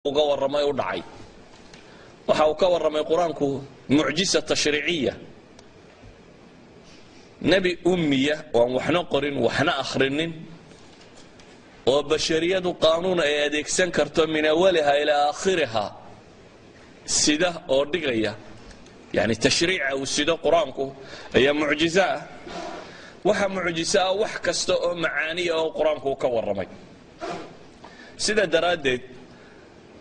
uga waramay u dhacay waxa uu ka waramay quraanku mucjiza tashriiciyya nabi ummiya oo waxna qorin waxna akhrinin oo bashariyadu qaanuun ay adeegsan karto min awwalaha ila aakhiraha sida oo dhigaya yani tashriica uu sida quraanku ayaa mucjiza waxa mucjiza wax kasta oo macaani oo quraanku ka waramay sida daraadeed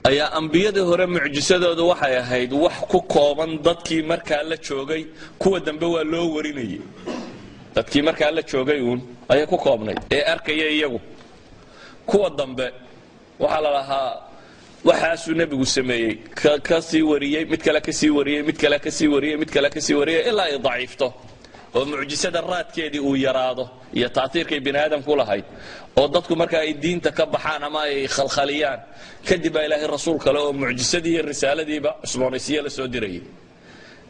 ayaa anbiyada hore mucjisadoodu waxay ahayd wax ku kooban dadkii markaa la joogay kuwa dambe waa loo warinayay dadkii markaa la joogay ayaa ku koobnay ee arkaya iyagu kuwa dambe waxa la lahaa waxaasuu nabigu sameeyay ka sii wariyay mid kale ka sii wariyay mid kale ka sii wariyay mid kale ka sii wariyay ilaa ay daciifto oo mucjisada raadkeedii uu yaraado iyo taatiirkay bini aadamku lahayd oo dadku marka ay diinta ka baxaan ama ay khalkhaliyaan kadib baa ilaahay rasuul kale oo mucjisadii iyo risaaladiiba cusboonaysiye la soo dirayay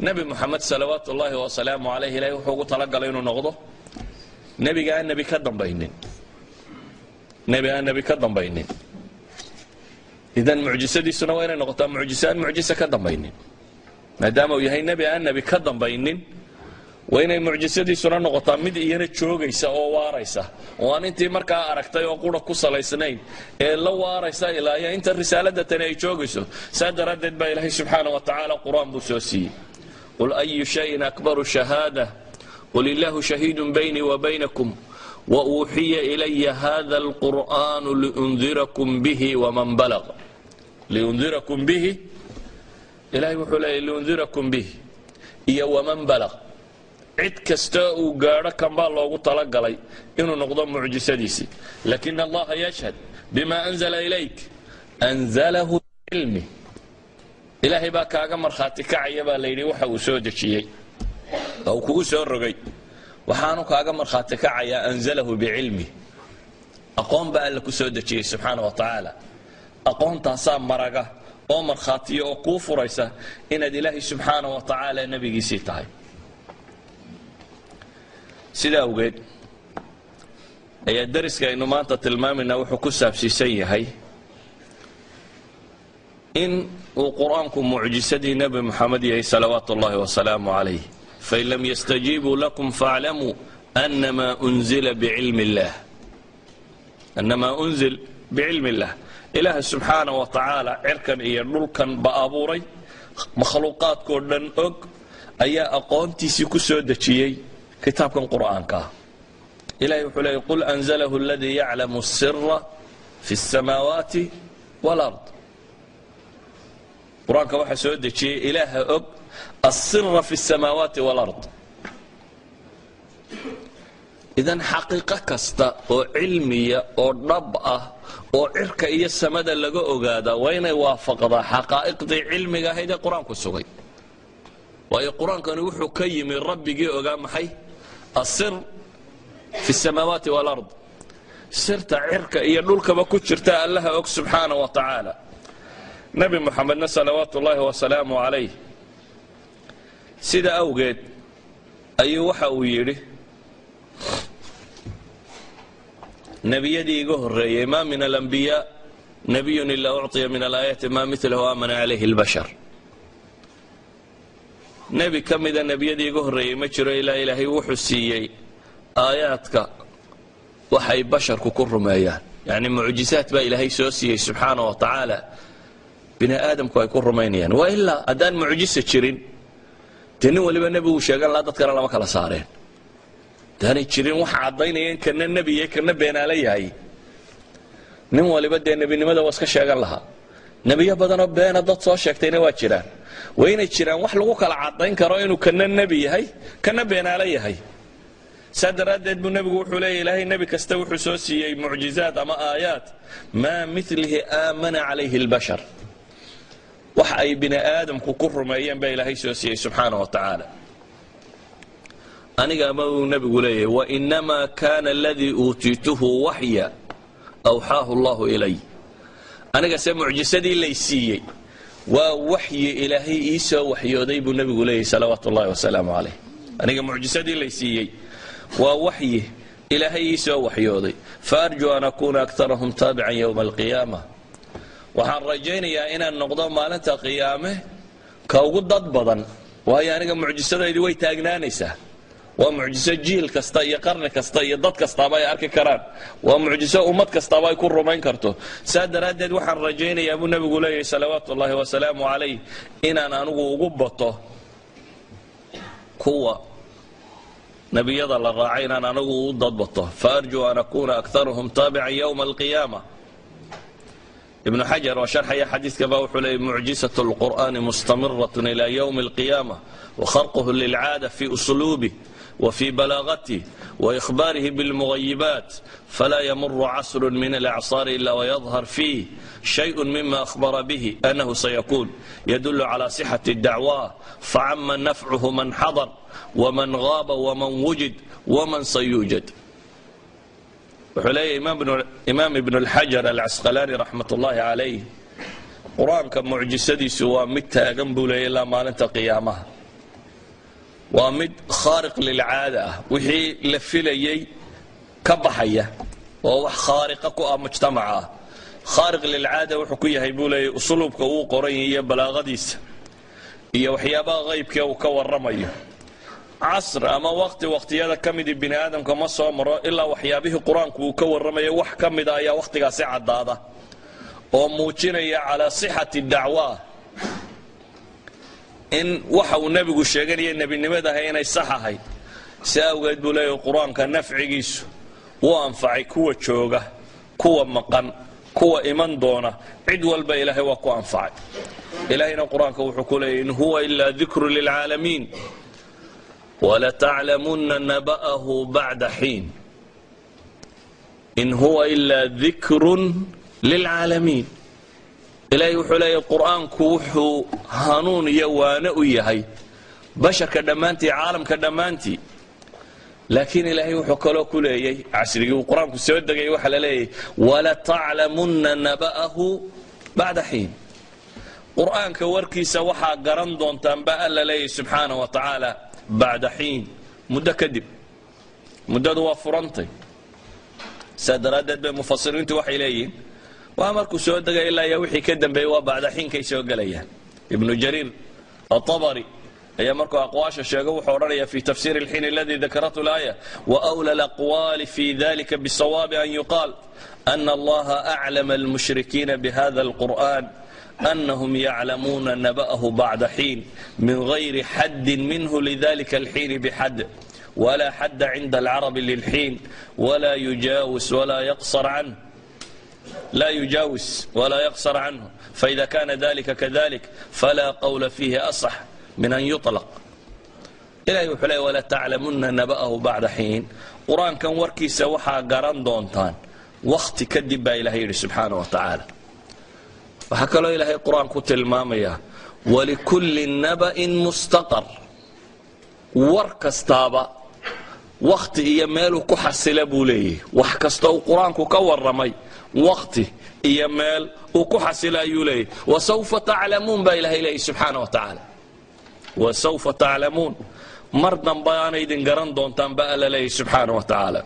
nabi muxamed salawaatullaahi wasalaamu calayhi ilaahay wuxuu ugu talagalay inuu noqdo nebiga aan nebi ka dambaynin idan mucjisadiisuna waa inay noqotaa mucjisaan mucjisa ka dambaynin maadaama uu yahay nebi aan nebi ka dambaynin waa inay mucjisadiisuna noqotaa mid iyana joogaysa oo waaraysa oo aan intii markaa aragtay oo qura ku salaysnayn ee la waaraysa ilaa iyo inta risaalada tani ay joogayso saa daraadeed baa ilaahay subxaana wa tacaala qur-aan buu soo siiyey qul ayu shayin akbaru shahaada qul illahu shahiidun baynii wa baynakum وأوحي إلي هذا القرآن لأنذركم به ومن بلغ لأنذركم به إلهي وحولي لأنذركم به إيا ومن بلغ عد كستاء وقارة كما الله طلق لي إنه نقضى معجسة لكن الله يشهد بما أنزل إليك أنزله بعلمه إلهي باك أغمر خاتك عيبا ليلي وحاو سودة شيء أو كوسو الرقي waxaanu kaaga marxaati kacaya anzalahu biilmi aqoon baa alla ku soo dajiyay subhanahu wa ta'ala aqoontaasa maraga oo marxaatiyo oo ku furaysa inaad ilaahi subhanahu wa ta'ala nabigiisii tahay sida awgeed ayaa dariska aynu maanta tilmaamayna wuxuu ku saabsiisan yahay in uu quraanku mucjisadii nabi muxamed yahay salawaatullaahi wa salaamu calayhi فإن لم يستجيبوا لكم فاعلموا أنما أنزل بعلم الله أنما أنزل بعلم الله إله سبحانه وتعالى عركا إيرلوكا بأبوري مخلوقات كردن أق أيا أقونتي سيكسو دتشيي كتاب القرآن كا إله يقول قل أنزله الذي يعلم السر في السماوات والأرض قرآن كا واحد سو دتشيي إله أق السر في السماوات والأرض إذن حقيقة كستا أو علمية أو نبأة أو عركة إيا السمدة لغا أغادا وين يوافق ذا حقائق ذي علمية هيدا قرآن كسوغي وهي قرآن كان يوحو كي من ربي أغام حي السر في السماوات والأرض سرت عركة إيا نولك بكتشرتا الله أك سبحانه وتعالى نبي محمد صلوات الله وسلامه عليه sida awgeed ayuu waxa uu yiri nabiyadii iga horeeyay ma min al-anbiya nabiyyun illa u'tiya min al-ayati ma mithluhu amana alayhi al-bashar nabi kamida nabiyadii iga horeeyay ma jiro ilaa ilaahay wuxuu siiyay aayaadka waxay basharku ku rumeeyaan yani mucjisaat ba ilaahay soo siiyay subhanahu wa ta'ala bini aadamku ay ku rumeeyaan wa illa adan mucjisa jirin tani waliba nabigu sheegan la dadkana lama kala saareen tani jirin waxa cadaynayeen kana nabiye kana beenaala yahay nin waliba de nabinimada waska sheegan laha nabiyo badan oo beena dad soo sheegtayna waa jiraan wayna jiraan wax lagu kala cadayn karo inuu kana nabi yahay kana beenaala yahay sadaradeed buu nabigu wuxuu leeyahay ilaahay nabi kasta wuxuu soo siiyay mucjizaad ama aayaat ma mithlihi amana alayhi al-bashar wax ay bini aadamku ku rumeeyeen baa ilaahay soo siiyay subhanahu wa ta'ala aniga ma uu nabigu leeyahay wa inma kana alladhi utituhu wahya awhaahu Allah ilay aniga se mucjisadii laysiiyay waa wahyi ilaahay iisoo waxyooday buu nabigu leeyahay salawaatullaahi wa salaamu calayhi aniga mucjisadii laysiiyay waa wahyi ilaahay iisoo waxyooday fa arju an akuna aktharahum tabi'an yawm al-qiyamah waxaan rajaynayaa inaan noqdo maalinta qiyaame ka ugu dad badan waayo aniga mucjisadaydu way taagnaanaysaa waa mucjiso jiil kasta iyo qarni kasta iyo dad kastaaba ay arki karaan waa mucjiso ummad kastaaba ay ku rumayn karto saa daraaddeed waxaan rajaynayaa buu nebigu leeyahay salawaatu ullaahi wasalaamu calayh inaan anigu ugu bato kuwa nebiyada la raacay inaan anigu u dadbato faarjuu an akuuna aktaruhum taabican yowma alqiyaama ibnu xajar oo sharxaya xadiidka baa wuxuu leeyay mucjisatu lqur'aani mustamiratun ila yowmi alqiyaama wakharquhu lilcaada fi usluubih وفي بلاغته وإخباره بالمغيبات فلا يمر عصر من الأعصار إلا ويظهر فيه شيء مما أخبر به أنه سيكون يدل على صحة الدعوة فعم نفعه من حضر ومن غاب ومن وجد ومن سيوجد وحليه إمام ابن الحجر العسقلاني رحمة الله عليه قرآن كمعجسدي سوى متى جنبه إلا ما ننت قيامها waa mid khaariq lilcaada ah wixii la filayey ka baxaya oo wax khaariqa ku ah mujtamaca ah khaariq lilcaada wuxuu ku yahay buu leeyahay usluubka uu qoran iyo balaaqadiisa iyo waxyaabaha qaybka uu ka warramayo casr ama waqtiyada ka mid bini aadamka ma soo maro ilaa waxyaabihii qur-aanku uu ka warramayo wax ka mid ayaa waqtigaasi caddaada oo muujinaya calaa sixati dacwa in waxa uu nebigu sheeganaya nebinimadaha inay sax ahayd si awgeed buu leeyahay qur-aanka nafcigiisu wuu anfacay kuwa jooga kuwa maqan kuwa iman doona cid walba ilaahay waa ku anfacay ilaahayna qur-aanka wuxuu ku leeyahay in huwa ilaa dikru lilcaalamiin walataclamunna naba'ahu bacda xiin in huwa ilaa dikrun lilcaalamiin ilaahay wuxuu leeyahay qur-aanku wuxuu hanuun iyo waano u yahay basharka dhammaantii caalamka dhammaantii laakiin ilaahay wuxuu kaloo ku leeyay casrigii uu qur-aanku soo degay waxa la leeyahay walataclamunna naba'ahu bacda xiin qur-aanka warkiisa waxaa garan doontaan baa alla leeyahay subxaana wa tacaala bacda xiin muddo kadib muddadu waa furantay saa daraaddeed bay mufasiriintu waxay leeyihiin waa markuu soo degay ilaa iyo wixii ka dambeeyey waa bacda xiinkay soo gelayaan ibnu jariir atabari ayaa markuu aqwaasha sheego wuxuu odhanaya fi tafsiir alxiin aladi dakaratu laaya waawla alaqwaali fi dalika bisawaabi an yuqaal ana allaha aclama almushrikiina bihada alqur'an أنهم يعلمون نبأه بعد حين من غير حد منه لذلك الحين بحد ولا حد عند العرب للحين ولا يجاوز ولا يقصر عنه لا يجاوز ولا يقصر عنه فإذا كان ذلك كذلك فلا قول فيه أصح من أن يطلق إلهي وحلي ولا تعلمن نبأه بعد حين قرآن كان وركي سوحا قران دونتان وقت كدب إلهي سبحانه وتعالى waxaa kaloo ilaahay qur-aanku tilmaamaya walikulli naba'in mustaqar war kastaaba wakhti iyo meeluu ku xasila buu leeyahay wax kasta uu qur-aanku ka warramay wakhti iyo meel uu ku xasila ayuu leeyahay wasawfa taclamuun baa ilaahay leeyahay subxaana wa tacaala wasawfa taclamuun mar dambe aana idin garan doontaan baa alla leeyahay subxaana wa tacaala